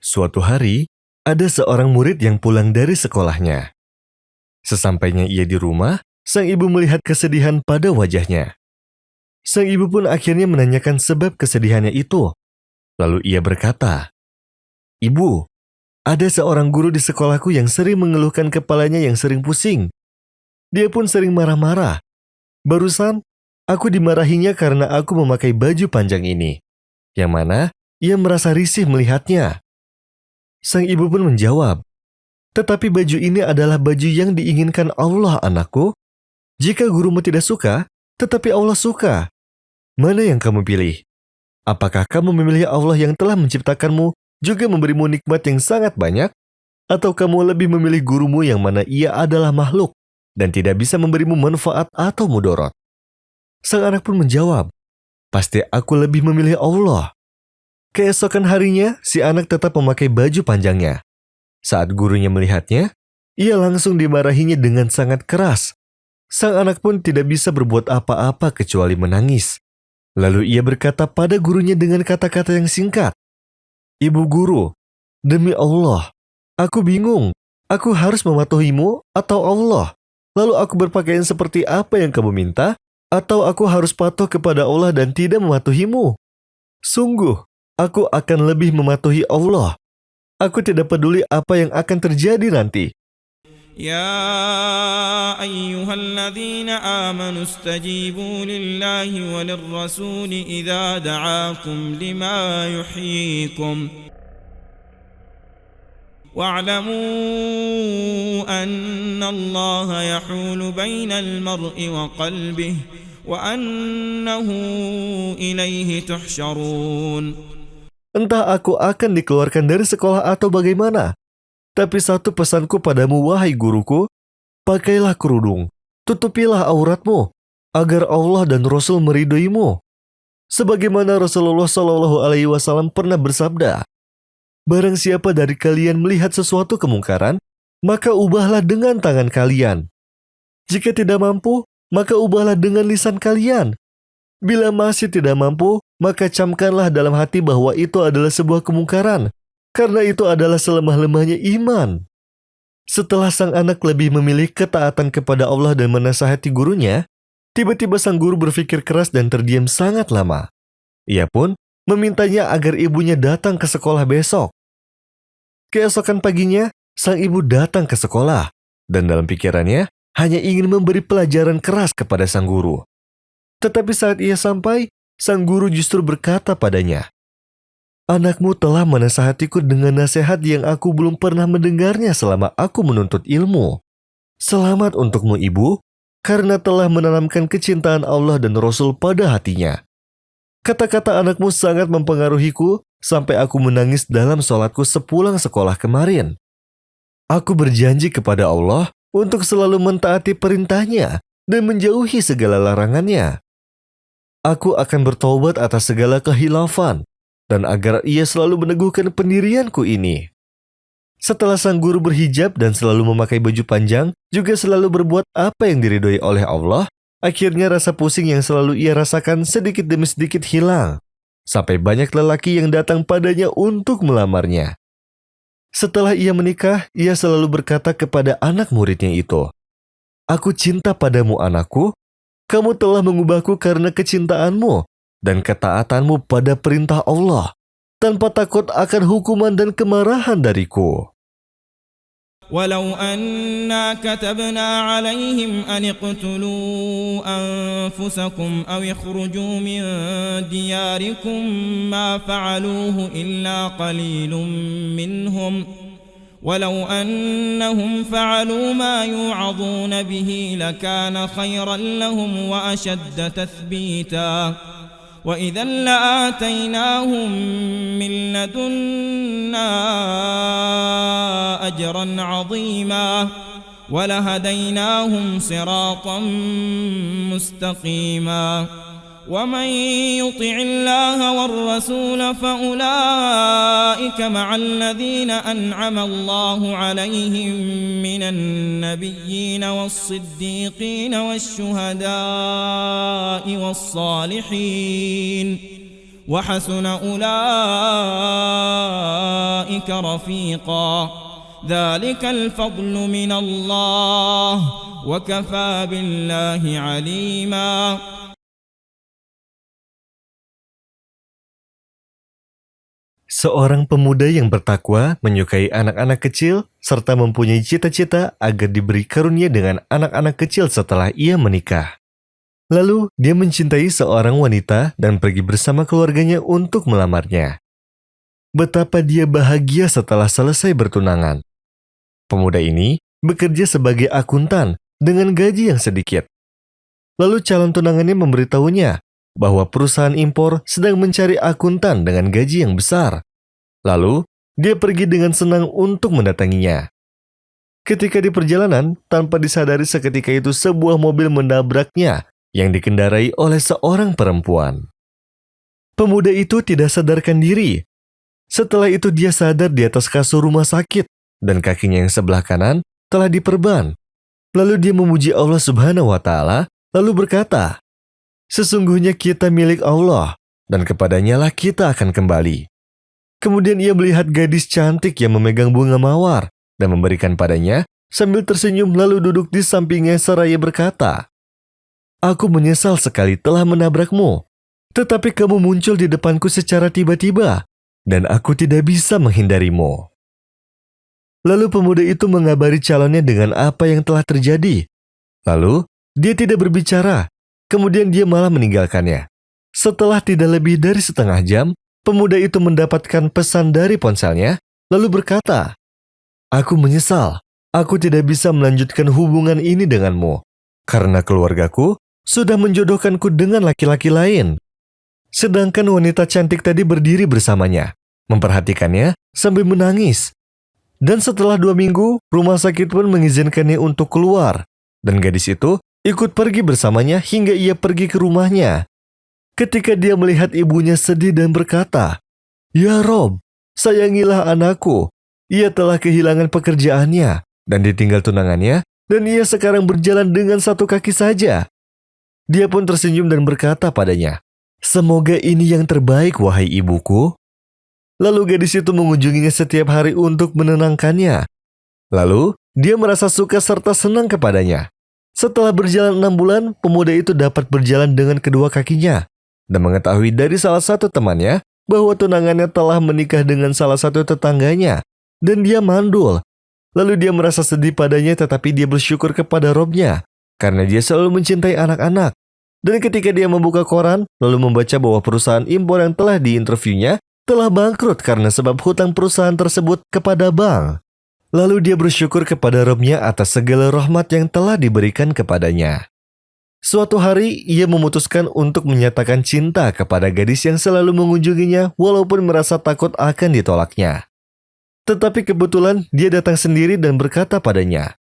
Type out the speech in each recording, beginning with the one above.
Suatu hari, ada seorang murid yang pulang dari sekolahnya. Sesampainya ia di rumah, sang ibu melihat kesedihan pada wajahnya. Sang ibu pun akhirnya menanyakan sebab kesedihannya itu. Lalu ia berkata, "Ibu, ada seorang guru di sekolahku yang sering mengeluhkan kepalanya yang sering pusing. Dia pun sering marah-marah. Barusan, aku dimarahinya karena aku memakai baju panjang ini, yang mana ia merasa risih melihatnya." Sang ibu pun menjawab, "Tetapi baju ini adalah baju yang diinginkan Allah, anakku. Jika gurumu tidak suka, tetapi Allah suka. Mana yang kamu pilih? Apakah kamu memilih Allah yang telah menciptakanmu juga memberimu nikmat yang sangat banyak? Atau kamu lebih memilih gurumu yang mana ia adalah makhluk dan tidak bisa memberimu manfaat atau mudarat?" Sang anak pun menjawab, "Pasti aku lebih memilih Allah." Keesokan harinya, si anak tetap memakai baju panjangnya. Saat gurunya melihatnya, ia langsung dimarahinya dengan sangat keras. Sang anak pun tidak bisa berbuat apa-apa kecuali menangis. Lalu ia berkata pada gurunya dengan kata-kata yang singkat, "Ibu guru, demi Allah, aku bingung. Aku harus mematuhimu atau Allah? Lalu aku berpakaian seperti apa yang kamu minta? Atau aku harus patuh kepada Allah dan tidak mematuhimu? Sungguh, aku akan lebih mematuhi Allah. Aku tidak peduli apa yang akan terjadi nanti." يا أيها الذين آمنوا استجيبوا لله وللرسول إذا دعاكم لما يحييكم واعلموا أن الله يحول بين المرء وقلبه وأنه إليه تحشرون. Entah aku akan dikeluarkan dari sekolah atau bagaimana. Tapi satu pesanku padamu, wahai guruku, pakailah kerudung, tutupilah auratmu, agar Allah dan Rasul meridhoimu. Sebagaimana Rasulullah SAW pernah bersabda, "Barang siapa dari kalian melihat sesuatu kemungkaran, maka ubahlah dengan tangan kalian. Jika tidak mampu, maka ubahlah dengan lisan kalian. Bila masih tidak mampu, maka camkanlah dalam hati bahwa itu adalah sebuah kemungkaran, karena itu adalah selemah-lemahnya iman." Setelah sang anak lebih memilih ketaatan kepada Allah dan menasihati gurunya, tiba-tiba sang guru berpikir keras dan terdiam sangat lama. Ia pun memintanya agar ibunya datang ke sekolah besok. Keesokan paginya, sang ibu datang ke sekolah, dan dalam pikirannya hanya ingin memberi pelajaran keras kepada sang guru. Tetapi saat ia sampai, sang guru justru berkata padanya, "Anakmu telah menasihatiku dengan nasihat yang aku belum pernah mendengarnya selama aku menuntut ilmu. Selamat untukmu, ibu, karena telah menanamkan kecintaan Allah dan Rasul pada hatinya. Kata-kata anakmu sangat mempengaruhiku sampai aku menangis dalam sholatku sepulang sekolah kemarin. Aku berjanji kepada Allah untuk selalu mentaati perintahnya dan menjauhi segala larangannya. Aku akan bertaubat atas segala kehilafan, dan agar ia selalu meneguhkan pendirianku ini." Setelah sang guru berhijab dan selalu memakai baju panjang, juga selalu berbuat apa yang diridhoi oleh Allah, akhirnya rasa pusing yang selalu ia rasakan sedikit demi sedikit hilang, sampai banyak lelaki yang datang padanya untuk melamarnya. Setelah ia menikah, ia selalu berkata kepada anak muridnya itu, "Aku cinta padamu, anakku. Kamu telah mengubahku karena kecintaanmu dan ketaatanmu pada perintah Allah, tanpa takut akan hukuman dan kemarahan dariku." ولو أنا كتبنا عليهم أن اقتلوا أنفسكم أو اخرجوا من دياركم ما فعلوه إلا قليل منهم ولو أنهم فعلوا ما يوعظون به لكان خيرا لهم وأشد تثبيتا وإذا لآتيناهم من لدنا أجرا عظيما ولهديناهم صراطا مستقيما ومن يطع الله والرسول فأولئك مع الذين أنعم الله عليهم من النبيين والصديقين والشهداء والصالحين وحسن أولئك رفيقا ذلك الفضل من الله وكفى بالله عليما. Seorang pemuda yang bertakwa, menyukai anak-anak kecil, serta mempunyai cita-cita agar diberi karunia dengan anak-anak kecil setelah ia menikah. Lalu, dia mencintai seorang wanita dan pergi bersama keluarganya untuk melamarnya. Betapa dia bahagia setelah selesai bertunangan. Pemuda ini bekerja sebagai akuntan dengan gaji yang sedikit. Lalu calon tunangannya memberitahunya bahwa perusahaan impor sedang mencari akuntan dengan gaji yang besar. Lalu, dia pergi dengan senang untuk mendatanginya. Ketika di perjalanan, tanpa disadari seketika itu sebuah mobil menabraknya yang dikendarai oleh seorang perempuan. Pemuda itu tidak sadarkan diri. Setelah itu dia sadar di atas kasur rumah sakit dan kakinya yang sebelah kanan telah diperban. Lalu dia memuji Allah Subhanahu wa Ta'ala, lalu berkata, "Sesungguhnya kita milik Allah, dan kepadanya lah kita akan kembali." Kemudian ia melihat gadis cantik yang memegang bunga mawar dan memberikan padanya sambil tersenyum lalu duduk di sampingnya seraya berkata, "Aku menyesal sekali telah menabrakmu, tetapi kamu muncul di depanku secara tiba-tiba, dan aku tidak bisa menghindarimu." Lalu pemuda itu mengabari calonnya dengan apa yang telah terjadi. Lalu dia tidak berbicara. Kemudian dia malah meninggalkannya. Setelah tidak lebih dari setengah jam, pemuda itu mendapatkan pesan dari ponselnya, lalu berkata, "Aku menyesal, aku tidak bisa melanjutkan hubungan ini denganmu, karena keluargaku sudah menjodohkanku dengan laki-laki lain." Sedangkan wanita cantik tadi berdiri bersamanya, memperhatikannya sambil menangis. Dan setelah 2 minggu, rumah sakit pun mengizinkannya untuk keluar, dan gadis itu ikut pergi bersamanya hingga ia pergi ke rumahnya. Ketika dia melihat ibunya sedih dan berkata, "Ya Rob, sayangilah anakku. Ia telah kehilangan pekerjaannya dan ditinggal tunangannya, dan ia sekarang berjalan dengan 1 kaki saja." Dia pun tersenyum dan berkata padanya, "Semoga ini yang terbaik, wahai ibuku." Lalu gadis itu mengunjunginya setiap hari untuk menenangkannya. Lalu dia merasa suka serta senang kepadanya. Setelah berjalan 6 bulan, pemuda itu dapat berjalan dengan kedua kakinya dan mengetahui dari salah satu temannya bahwa tunangannya telah menikah dengan salah satu tetangganya dan dia mandul. Lalu dia merasa sedih padanya, tetapi dia bersyukur kepada Robnya karena dia selalu mencintai anak-anak. Dan ketika dia membuka koran lalu membaca bahwa perusahaan impor yang telah diinterviewnya telah bangkrut karena sebab hutang perusahaan tersebut kepada bank. Lalu dia bersyukur kepada Robnya atas segala rahmat yang telah diberikan kepadanya. Suatu hari, ia memutuskan untuk menyatakan cinta kepada gadis yang selalu mengunjunginya walaupun merasa takut akan ditolaknya. Tetapi kebetulan dia datang sendiri dan berkata padanya,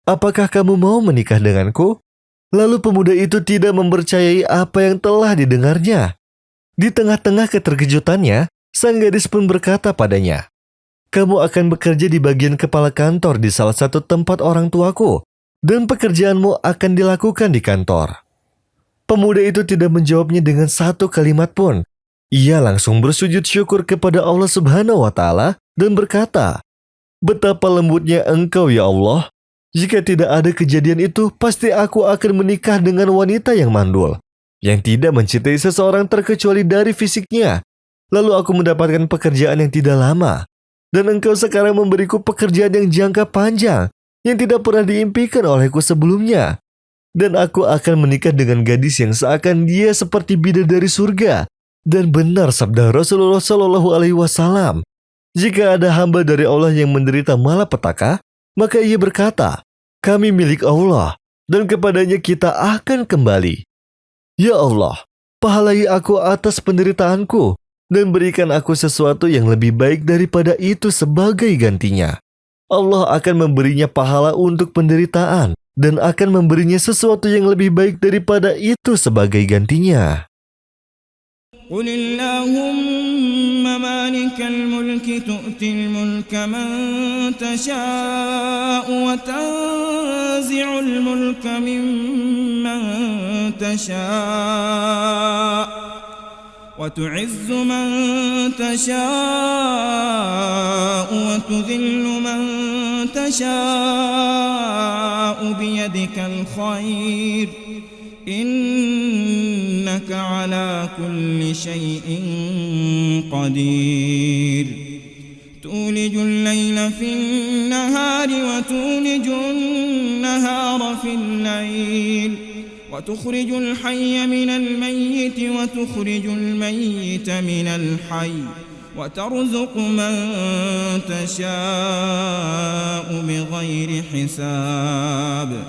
"Apakah kamu mau menikah denganku?" Lalu pemuda itu tidak mempercayai apa yang telah didengarnya. Di tengah-tengah keterkejutannya, sang gadis pun berkata padanya, "Kamu akan bekerja di bagian kepala kantor di salah satu tempat orang tuaku, dan pekerjaanmu akan dilakukan di kantor." Pemuda itu tidak menjawabnya dengan 1 kalimat pun. Ia langsung bersujud syukur kepada Allah Subhanahu wa Ta'ala dan berkata, "Betapa lembutnya Engkau ya Allah. Jika tidak ada kejadian itu, pasti aku akan menikah dengan wanita yang mandul, yang tidak mencintai seseorang terkecuali dari fisiknya. Lalu aku mendapatkan pekerjaan yang tidak lama. Dan Engkau sekarang memberiku pekerjaan yang jangka panjang, yang tidak pernah diimpikan olehku sebelumnya. Dan aku akan menikah dengan gadis yang seakan dia seperti bidadari surga." Dan benar sabda Rasulullah Shallallahu Alaihi Wasallam, "Jika ada hamba dari Allah yang menderita malapetaka, maka ia berkata, 'Kami milik Allah, dan kepadanya kita akan kembali.' Ya Allah, pahalai aku atas penderitaanku, dan berikan aku sesuatu yang lebih baik daripada itu sebagai gantinya. Allah akan memberinya pahala untuk penderitaan, dan akan memberinya sesuatu yang lebih baik daripada itu sebagai gantinya." قل اللهم مالك الملك تؤتي الملك من تشاء وتنزع الملك ممن تشاء وتعز من تشاء وتذل من تشاء بيدك الخير إنك على كل شيء قدير تولج الليل في النهار وتولج النهار في الليل وتخرج الحي من الميت وتخرج الميت من الحي وترزق من تشاء بغير حساب